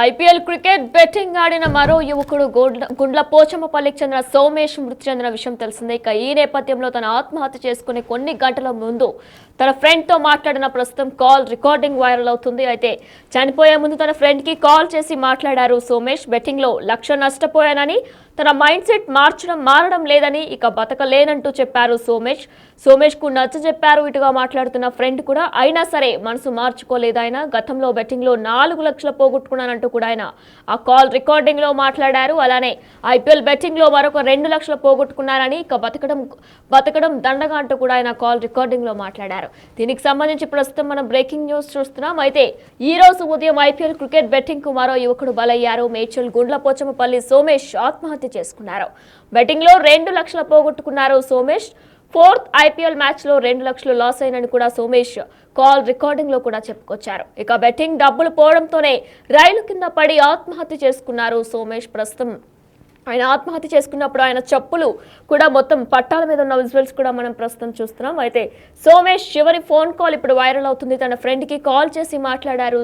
IPL cricket betting ఆడిన మరో యువకుడు గుండ్ల పోచమ్మపల్లికి చెందిన సోమేష్ మృతి చెందిన విషయం తెలిసిందే. ఇక ఈ నేపథ్యంలో తన ఆత్మహత్య చేసుకునే కొన్ని గంటల ముందు తన ఫ్రెండ్ తో మాట్లాడిన ప్రస్తుతం కాల్ రికార్డింగ్ వైరల్ అవుతుంది. అయితే చనిపోయే ముందు తన ఫ్రెండ్ కి కాల్ చేసి మాట్లాడారు సోమేష్. బెట్టింగ్ లో 1,00,000 నష్టపోయానని, తన మైండ్ సెట్ మారడం లేదని, ఇక బతకలేనంటూ చెప్పారు సోమేష్ కు నచ్చ చెప్పారు. ఇటుగా మాట్లాడుతున్న ఫ్రెండ్ కూడా అయినా సరే మనసు మార్చుకోలేదు. ఆయన గతంలో బెట్టింగ్ లో 4 లక్షలు పోగొట్టుకున్నానంటూ కూడా ఆయన ఆ కాల్ రికార్డింగ్ లో మాట్లాడారు. అలానే ఐపీఎల్ బెట్టింగ్ లో మరొక 2 లక్షలు పోగొట్టుకున్నారని, ఇక బతకడం దండగా అంటూ కూడా ఆయన కాల్ రికార్డింగ్ లో మాట్లాడారు. దీనికి సంబంధించి ప్రస్తుతం మనం బ్రేకింగ్ న్యూస్ చూస్తున్నాం. అయితే ఈ రోజు ఉదయం ఐపీఎల్ క్రికెట్ బెట్టింగ్ కు మరో యువకుడు బలయ్యారు. మేడ్చల్ గుండ్లపోచమ్మపల్లి సోమేష్ ఆత్మహత్య చేసుకున్నారు. బెట్టింగ్ లో 2 లక్షలు పోగొట్టుకున్నారు సోమేష్. 4th ఐపీఎల్ మ్యాచ్ లో 2 లక్షలు లాస్ అయినని కూడా సోమేష్ కాల్ రికార్డింగ్ లో కూడా చెప్పుకొచ్చారు. ఇక బెట్టింగ్ డబ్బులు పోవడంతోనే రైలు కింద పడి ఆత్మహత్య చేసుకున్నారు సోమేష్. ప్రస్తుతం ఆయన ఆత్మహత్య చేసుకున్నప్పుడు ఆయన చెప్పులు కూడా మొత్తం పట్టాల మీద ఉన్న విజువల్స్ కూడా మనం ప్రస్తుతం చూస్తున్నాం. అయితే సోమేష్ చివరి ఫోన్ కాల్ ఇప్పుడు వైరల్ అవుతుంది. తన ఫ్రెండ్ కి కాల్ చేసి మాట్లాడారు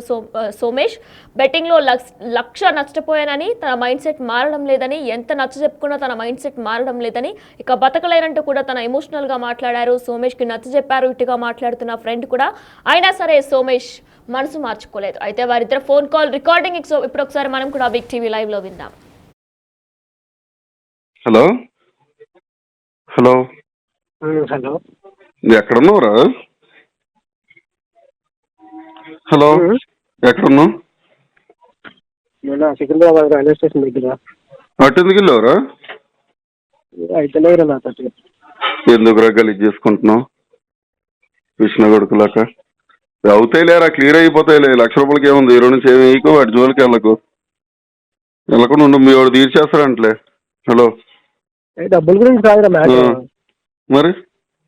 సోమేష్. బెట్టింగ్ లో 1,00,000 నష్టపోయానని, తన మైండ్ సెట్ మారడం లేదని, ఎంత నచ్చ చెప్పుకున్నా తన మైండ్ సెట్ మారడం లేదని, ఇక బతకలేనంటూ కూడా తన ఎమోషనల్ గా మాట్లాడారు. సోమేష్ కి నచ్చ చెప్పారు. ఇటుగా మాట్లాడుతున్న ఫ్రెండ్ కూడా అయినా సరే సోమేష్ మనసు మార్చుకోలేదు. అయితే వారిద్దరు ఫోన్ కాల్ రికార్డింగ్ ఇప్పుడు ఒకసారి మనం కూడా బిగ్ టీవీ లైవ్ లో విందాం. హలో హలో హలో ఎక్కడున్నావురా? హలో ఎక్కడున్నావు? నేను సికింద్రాబాద్ రైల్వే స్టేషన్ దగ్గర. అటు ఎందుకు వెళ్ళావురా? అయితే లేదురా నాతో. ఎందుకురా గలీజ్ చేసుకుంటున్నావు కృష్ణ కొడుకులాక? అవుతాయిలేరా, క్లియర్ అయిపోతాయిలే. 1,00,000 రూపాయలకి ఏముంది? 2 నుంచి ఏమి వేయకు, వాటి జోలికి వెళ్ళకుండా ఉండు. మీ వాడు తీర్చేస్తారంటలే. హలో డబ్బుల గురించి కాదురా మ్యాటర్. మరి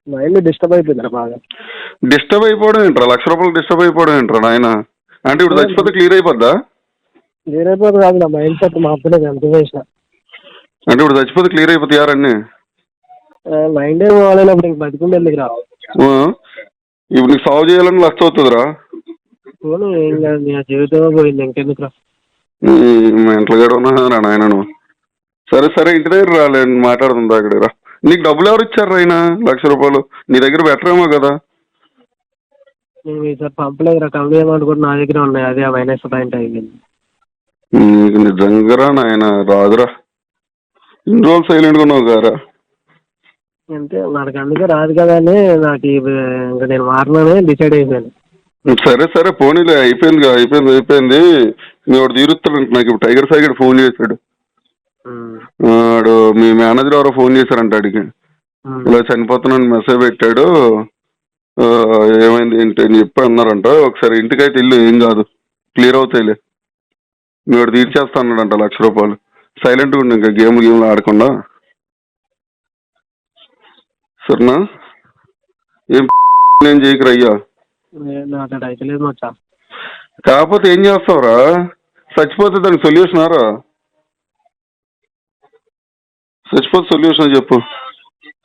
మైండ్ డిస్టర్బ్ అయిపోయిందిరా బాగా. డిస్టర్బ్ అయిపోవడం ఏంట్రా? 1,00,000 రూపాయలు డిస్టర్బ్ అయిపోవడం ఏంట్రా నాయన? అంటే ఇప్పుడు చచ్చిపోతే క్లియర్ అయిపోద్దా? క్లియర్ అయిపోతుంది కాదు, నా మైండ్ సెట్ మార్చలేదు ఎంత చేసిన. అంటే ఇప్పుడు చచ్చిపోతే క్లియర్ అయిపోతాయారన్నీ? మైండ్ ఏం వాడేటప్పుడు ఇంక బతికుండే ఎందుకు రా. ఇప్పుడు నీకు సాల్వ్ చేయాలని 1,00,000 అవుతుందిరా. ఏం కాదు, నీ జీవితమే పోయింది, ఇంకెందుకు రా. మెంటల్ గడ ఉన్నారా నాయన నువ్వు? సరే సరే, ఇంటి దగ్గర రాలే, మాట్లాడుతుందా అక్కడ రా. నీకు డబ్బులు ఎవరు ఇచ్చారు ఆయన? 1,00,000 రూపాయలు నీ దగ్గర బెటర్ ఏమో కదా? నేను ఈసారి పంపలేదురా. కమిటీ అమౌంట్ కూడా నా దగ్గర ఉన్నాయి, అదే ఆ మైనస్ పాయింట్ అయింది. నీకు నిజంగా నాయన రాదురా. ఇన్ని రోజులు సైలెంట్గా ఉన్నావు కారా? అంతే, నాకు అందుకే రాదు కదా అని నాకు ఇంకా నేను మారనని డిసైడ్ అయిపోయాను. సరే సరే, పోనీలే, అయిపోయింది. మీ వాడు తీరుస్తాడంట. నాకు ఇప్పుడు టైగర్ సాయిగడ్ ఫోన్ చేశాడు. వాడు మీ మేనేజర్ ఎవరో ఫోన్ చేశారంట అడిగి. ఇలా చనిపోతున్నాను మెసేజ్ పెట్టాడు, ఏమైంది ఏంటి అని చెప్పి అన్నారంట. ఒకసారి ఇంటికైతే ఇల్లు, ఏం కాదు, క్లియర్ అవుతాయిలే. మీ వాడు తీర్చేస్తా అన్నాడంట 1,00,000 రూపాయలు. సైలెంట్గా ఉండి ఇంకా గేమ్లు ఆడకుండా, సరేనా? ఏం చేయకురా అయ్యా. అయితే లేదు మచ్చా. కాకపోతే ఏం చేస్తావురా? చచ్చిపోతే దానికి సొల్యూషన్ ఆరా? చచ్చిపోతే సొల్యూషన్ చెప్పు.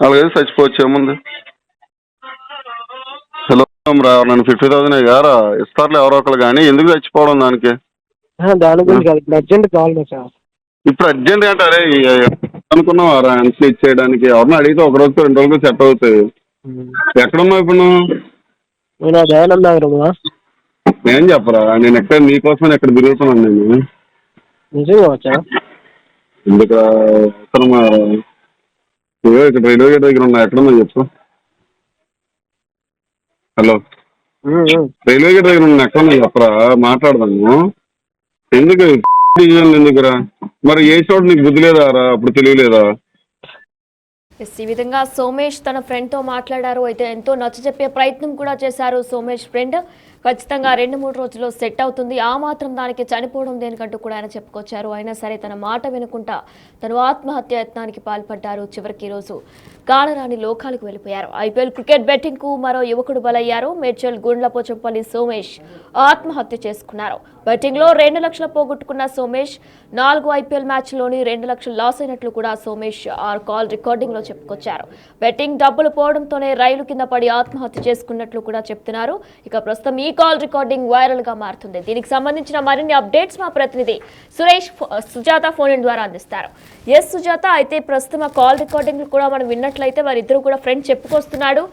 అలాగే చచ్చిపోవచ్చు, ఏముంది? హలో రా, నన్ను 50,000 గారా ఇస్తారులే ఎవరో ఒకరు, కానీ ఎందుకు చచ్చిపోవడం దానికి? దాని గురించి కాదు, ఇప్పుడు అర్జెంట్ కావాలి మచ్చా. ఇప్పుడు అర్జెంట్ అంటే అరే అనుకున్నావారా ఆన్సర్ ఇచ్చేయడానికి? ఎవరిని అడిగితే 1 రోజుతో 2 రోజులు సెట్ అవుతాయి. ఎక్కడున్నావు ఇప్పుడు నువ్వు? నేను దయానంద నగరమా. ఏం చెప్పరా, నేను ఎక్కడ నీకోసం ఎక్కడ తిరుగుతున్నాను నేను. నిజంగా వచ్చా? ఎందుకు ఇక్కడ రైల్వే గేట్ దగ్గర ఉన్నా. ఎక్కడున్నా చెప్పు. హలో, రైల్వే గేట్ దగ్గర ఉన్నా. ఎక్కడున్నా చెప్పరా, మాట్లాడదాము. ఎందుకు ఎందుకురా? మరి ఏ చోటు నీకు బుద్ధి లేదారా? అప్పుడు తెలియలేదా? ఈ విధంగా సోమేష్ తన ఫ్రెండ్ తో మాట్లాడారు. అయితే ఎంతో నచ్చ చెప్పే ప్రయత్నం కూడా చేశారు సోమేష్ ఫ్రెండ్. ఖచ్చితంగా 2-3 రోజుల్లో సెట్ అవుతుంది, ఆ మాత్రం దానికి చనిపోవడం దేనికంటూ కూడా ఆయన చెప్పుకొచ్చారు. అయినా సరే తన మాట వినుకుంటా తను ఆత్మహత్య యత్నానికి పాల్పడ్డారు. చివరికి రోజు కాలరాని లోకాలకు వెళ్ళిపోయారు. ఐపీఎల్ క్రికెట్ బెట్టింగ్ కు మరో యువకుడు బలయ్యారు. మేడ్చల్ గుండ్లపోచంపల్లి సోమేష్ ఆత్మహత్య చేసుకున్నారు. బెట్టింగ్ లో 2 లక్షలు పోగొట్టుకున్న సోమేష్ 4 ఐపీఎల్ మ్యాచ్ లోని 2 లక్షలు లాస్ అయినట్లు కూడా సోమేష్ కాల్ రికార్డింగ్ లో చెప్పుకొచ్చారు. బెట్టింగ్ డబ్బులు పోవడంతోనే రైలు కింద పడి ఆత్మహత్య చేసుకున్నట్లు కూడా చెప్తున్నారు. ఇక ప్రస్తుతం ఈ కాల్ రికార్డింగ్ వైరల్ గా మారుతుంది. దీనికి సంబంధించిన మరిన్ని అప్డేట్స్ మా ప్రతినిధి సుజాత ఫోన్ ద్వారా అందిస్తారు. ఎస్ సుజాత, అయితే ప్రస్తుతం ఆ కాల్ రికార్డింగ్ కూడా మనం విన్నట్లయితే వారిద్దరు కూడా ఫ్రెండ్ చెప్పుకొస్తున్నాడు.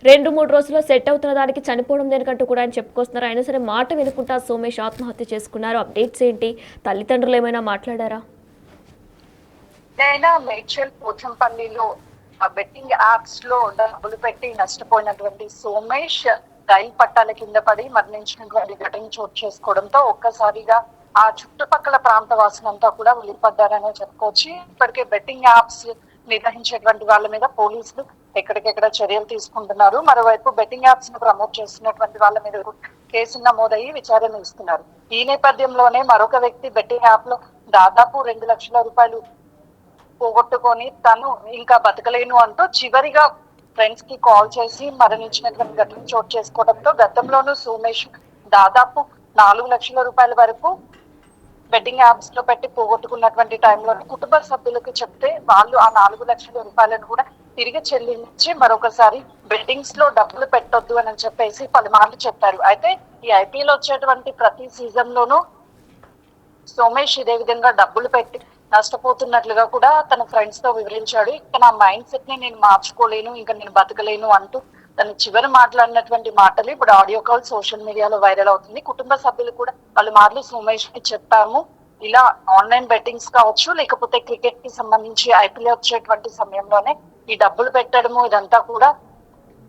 2-3 రోజుల్లో సెట్ అవుతున్న దానికి చనిపోవడం దేనికంటూ కూడా ఆయన చెప్పుకొస్తున్నారు. అయినా సరే మాట వినుకుంటా సోమేష్ ఆత్మహత్య చేసుకున్నారు. అప్డేట్స్ ఏంటి? తల్లిదండ్రులు ఏమైనా మాట్లాడారా? మేడ్చల్ పోచంపల్లిలో బెట్టింగ్ యాప్స్ లో డబ్బులు పెట్టి నష్టపోయినటువంటి సోమేష్ రైలు పట్టాల కింద పడి మరణించినటువంటి ఘటన చోటు చేసుకోవడంతో ఒక్కసారిగా ఆ చుట్టుపక్కల ప్రాంత వాసులంతా కూడా ఉలిపడ్డారనే చెప్పుకోవచ్చు. ఇప్పటికే బెట్టింగ్ యాప్స్ నిర్వహించేటువంటి వాళ్ళ మీద పోలీసులు ఎక్కడికెక్కడ చర్యలు తీసుకుంటున్నారు. మరోవైపు బెట్టింగ్ యాప్స్ ను ప్రమోట్ చేస్తున్నటువంటి వాళ్ళ మీద కేసు నమోదయ్యి విచారణ ఇస్తున్నారు. ఈ నేపథ్యంలోనే మరొక వ్యక్తి బెట్టింగ్ యాప్ లో దాదాపు 2 లక్షల రూపాయలు పోగొట్టుకొని తను ఇంకా బతకలేను అంటూ చివరిగా ఫ్రెండ్స్ కి కాల్ చేసి మరణించినటువంటి ఘటన చోటు చేసుకోవడంతో గతంలోనూ సోమేష్ దాదాపు 4 లక్షల రూపాయల వరకు బెట్టింగ్ యాప్స్ లో పెట్టి పోగొట్టుకున్నటువంటి టైంలో కుటుంబ సభ్యులకు చెప్తే వాళ్ళు ఆ 4 లక్షల రూపాయలను కూడా తిరిగి చెల్లించి మరొకసారి బెట్టింగ్స్ లో డబ్బులు పెట్టొద్దు అని చెప్పేసి పలుమార్లు చెప్పారు. అయితే ఈ ఐపీఎల్ వచ్చేటువంటి ప్రతి సీజన్ లోనూ సోమేష్ ఇదే విధంగా డబ్బులు పెట్టి నష్టపోతున్నట్లుగా కూడా తన ఫ్రెండ్స్ తో వివరించాడు. ఇక నా మైండ్ సెట్ ని నేను మార్చుకోలేను, ఇంకా నేను బతకలేను అంటూ తను చివరి మాట్లాడినటువంటి మాటలు ఇప్పుడు ఆడియో కాల్ సోషల్ మీడియాలో వైరల్ అవుతుంది. కుటుంబ సభ్యులు కూడా పలుమార్లు సోమేష్ కి చెప్పాము, ఇలా ఆన్లైన్ బెట్టింగ్స్ కావచ్చు లేకపోతే క్రికెట్ కి సంబంధించి ఐపీఎల్ వచ్చేటువంటి సమయంలోనే ఈ డబ్బులు పెట్టడము ఇదంతా కూడా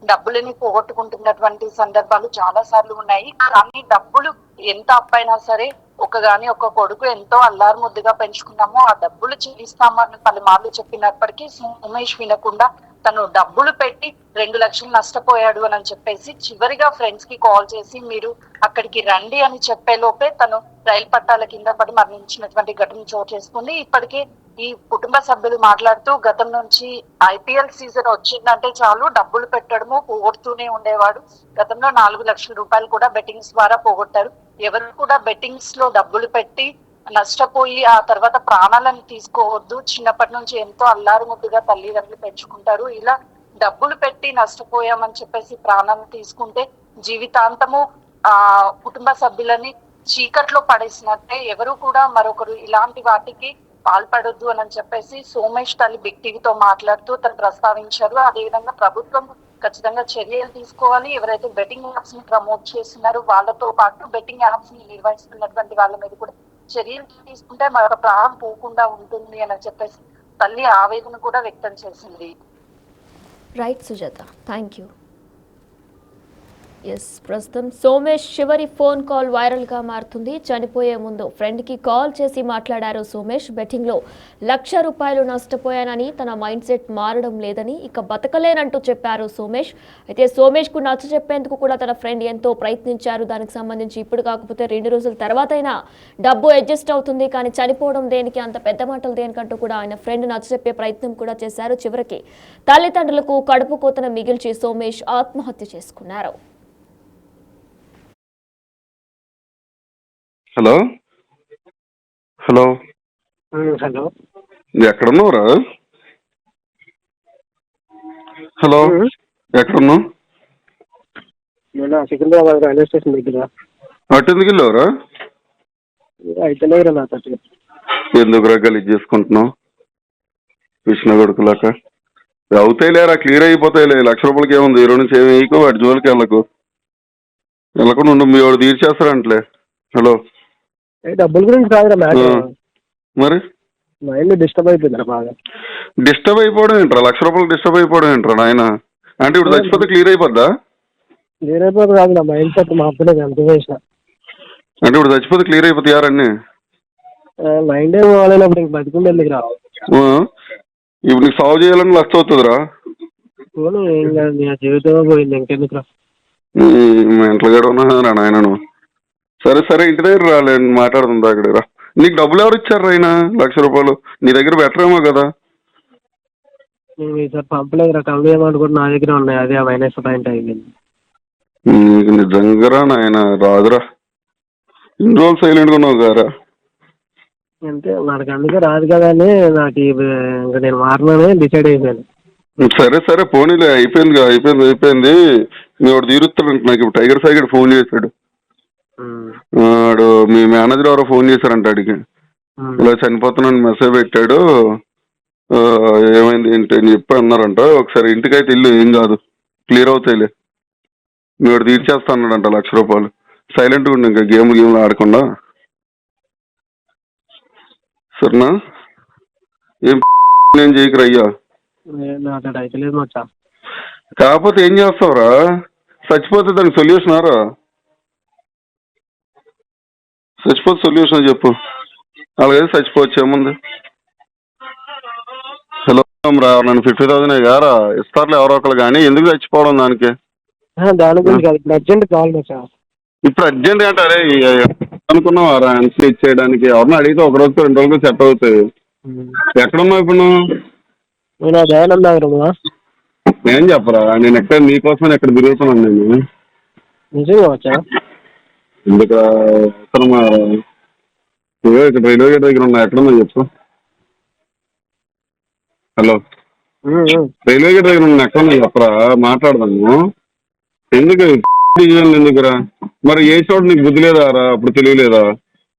డబ్బులని పోగొట్టుకుంటున్నటువంటి సందర్భాలు చాలా సార్లు ఉన్నాయి. కానీ డబ్బులు ఎంత అప్పైనా సరే ఒక కొడుకు ఎంతో అల్లారు ముద్దుగా పెంచుకున్నాము, ఆ డబ్బులు చెల్లిస్తామని పలుమార్లు చెప్పినప్పటికీ సోమేష్ వినకుండా తను డబ్బులు పెట్టి 2 లక్షలు నష్టపోయాడు అని చెప్పేసి చివరిగా ఫ్రెండ్స్ కి కాల్ చేసి మీరు అక్కడికి రండి అని చెప్పే లోపే తను రైలు పట్టాల కింద పడి మరణించినటువంటి ఘటన చోటు చేసుకుంది. ఇప్పటికే ఈ కుటుంబ సభ్యులు మాట్లాడుతూ గతం నుంచి ఐపీఎల్ సీజన్ వచ్చిందంటే చాలు డబ్బులు పెట్టడము పోగొడుతూనే ఉండేవాడు. గతంలో 4 లక్షల రూపాయలు కూడా బెట్టింగ్స్ ద్వారా పోగొట్టారు. ఎవరు కూడా బెట్టింగ్స్ లో డబ్బులు పెట్టి నష్టపోయి ఆ తర్వాత ప్రాణాలను తీసుకోవద్దు. చిన్నప్పటి నుంచి ఎంతో అల్లారు ముద్దుగా తల్లిదండ్రులు పెంచుకుంటారు. ఇలా డబ్బులు పెట్టి నష్టపోయామని చెప్పేసి ప్రాణాలను తీసుకుంటే జీవితాంతము ఆ కుటుంబ సభ్యులని చీకట్లో పడేసినట్టే. ఎవరు కూడా మరొకరు ఇలాంటి వాటికి పాల్పడొద్దు అని చెప్పేసి సోమేష్ తల్లి బిగ్ టీవీతో మాట్లాడుతూ తను ప్రస్తావించారు. అదేవిధంగా ప్రభుత్వం ఖచ్చితంగా చర్యలు తీసుకోవాలి. ఎవరైతే బెట్టింగ్ యాప్స్ ని ప్రమోట్ చేస్తున్నారో వాళ్ళతో పాటు బెట్టింగ్ యాప్స్ ని నిర్వహిస్తున్నటువంటి వాళ్ళ మీద కూడా చర్యలు తీసుకుంటే మరొక ప్రాణం పోకుండా ఉంటుంది అని చెప్పేసి తల్లి ఆవేదన కూడా వ్యక్తం చేసింది. Right Sujatha, thank you. Yes, ప్రస్తుతం సోమేష్ చివరి ఫోన్ కాల్ వైరల్ గా మారుతుంది. చనిపోయే ముందు ఫ్రెండ్ కి కాల్ చేసి మాట్లాడారు సోమేష్. బెట్టింగ్ లో 1,00,000 రూపాయలు నష్టపోయానని, తన మైండ్ సెట్ మారడం లేదని, ఇక బతకలేనంటూ చెప్పారు సోమేష్. అయితే సోమేష్ కు నచ్చ చెప్పేందుకు కూడా తన ఫ్రెండ్ ఎంతో ప్రయత్నించారు. దానికి సంబంధించి ఇప్పుడు కాకపోతే 2 రోజుల తర్వాత అయినా డబ్బు అడ్జస్ట్ అవుతుంది, కానీ చనిపోవడం దేనికి, అంత పెద్ద మాటలు దేనికంటూ కూడా ఆయన ఫ్రెండ్ నచ్చ చెప్పే ప్రయత్నం కూడా చేశారు. చివరికి తల్లిదండ్రులకు కడుపు కోతన మిగిల్చి సోమేష్ ఆత్మహత్య చేసుకున్నారు. హలో హలో హలో, ఎక్కడున్నావురా? హలో, ఎక్కడున్నావు? నేను సికింద్రాబాద్ రైల్వే స్టేషన్ దగ్గర. అటు ఎందుకు వెళ్ళావురా? అయితే లేరు నా తట్టు. ఎందుకురా గలీజ్ చేసుకుంటున్నావు కృష్ణ కొడుకులాక? అవుతాయి లేరా, క్లియర్ అయిపోతాయిలే. 1,00,000 రూపాయలకి ఏముంది? 2 నుంచి ఏమి వేయకు, వాటి జోలికి వెళ్ళకుండా ఉండు. మీ వాడు తీర్చేస్తారంటలే. హలో, డబ్బుల గురించి కాదురా మ్యాటర్, మరి మైండ్ డిస్టర్బ్ అయిపోయిందిరా బాగా. డిస్టర్బ్ అయిపోవడం ఏంట్రా? 1,00,000 రూపాయలు డిస్టర్బ్ అయిపోవడం ఏంట్రా నాయన? అంటే ఇప్పుడు చచ్చిపోతే క్లియర్ అయిపోద్దా? క్లియర్ అయిపోతుంది కాదు, నా మైండ్ సెట్ మార్చలేదు ఎంత చేసిన. అంటే ఇప్పుడు చచ్చిపోతే క్లియర్ అయిపోతాయారన్నీ? మైండ్ ఏం పోలేనప్పుడు ఇంక బతికుండే ఎందుకు రా? ఇప్పుడు నీకు సాల్వ్ చేయాలని 1,00,000 అవుతుందిరా. ఇంకా నీ జీవితమే పోయింది, ఇంకెందుకు రా? మెంటల్ గడ ఉన్నా నాయనను. సరే ఇంటి దగ్గర రాలే, మాట్లాడుతుందా అక్కడ రా. నీకు డబ్బులు ఎవరు ఇచ్చారు ఆయన? 1,00,000 రూపాయలు నీ దగ్గర బెటర్ ఏమో కదా? నేను ఈసారి పంపలేదు రా, కళ్ళు ఏమనుకుంటే నా దగ్గర ఉన్నాయి, అదే ఆ మైనస్ పాయింట్ అయింది. నీకు నిజంగా నాయన రాదురా. ఇన్ని రోజులు సైలెంట్గా ఉన్నావు గారా? అంటే మనకు అందుకే రాదు కదా అని నాకు ఇంకా నేను మారినానే డిసైడ్ అయిపోయాను. సరే పోనీలే, అయిపోయింది. మీ వాడు తీరుస్తాడు. నాకు ఇప్పుడు టైగర్ సాయిగడ్ ఫోన్ చేశాడు. వాడు మీ మేనేజర్ ఎవరో ఫోన్ చేశారంట అడిగి, ఇలా చనిపోతున్నాను మెసేజ్ పెట్టాడు, ఏమైంది ఏంటి అని చెప్పి అన్నారంట. ఒకసారి ఇంటికైతే ఇల్లు ఏం కాదు, క్లియర్ అవుతాయిలే, మీరు తీర్చేస్తా అన్నాడంట 1,00,000 రూపాయలు. సైలెంట్గా ఉండి ఇంకా గేమ్లు ఆడకుండా, సరేనా? ఏం చేయకురా అయ్యా. నాకు అయితే లేదు మచ్చా. కాకపోతే ఏం చేస్తావురా, చచ్చిపోతే దానికి సొల్యూషన్ ఆరా? చచ్చిపోతే సొల్యూషన్ చెప్పు, అలాగే చచ్చిపోవచ్చు ఏముంది. హలో రా, నన్ను 50,000 కారా ఇస్తారులే ఎవరో ఒకరు, కానీ ఎందుకు చచ్చిపోవడం దానికి? దాని గురించి కాదు, ఇప్పుడు అర్జెంట్ కావాలి మచ్చా. ఇప్పుడు అర్జెంట్ అంటే అరే అనుకున్నావా ఆన్సర్ ఇచ్చేయడానికి? ఎవరిని అడిగితే 1 రోజుతో 2 రోజులు సెట్ అవుతాయి. ఎక్కడున్నావు ఇప్పుడు నువ్వు? నేను దయానంద నగరమా. నేను చెప్పరా, నేను ఎక్కడ నీకోసం ఎక్కడ తిరుగుతున్నాను నేను. నిజంగా వచ్చా? ఎందుకు అవసరమా? ఇక్కడ రైల్వే గేట్ దగ్గర ఉన్నా, ఎక్కడున్నా చెప్పు. హలో, రైల్వే గేట్ దగ్గర ఉన్నా, ఎక్కడున్నా చెప్పరా, మాట్లాడదాము. ఎందుకు ఎందుకురా? మరి ఏ చోట నీకు బుద్ధి లేదా రా, అప్పుడు తెలియలేదా?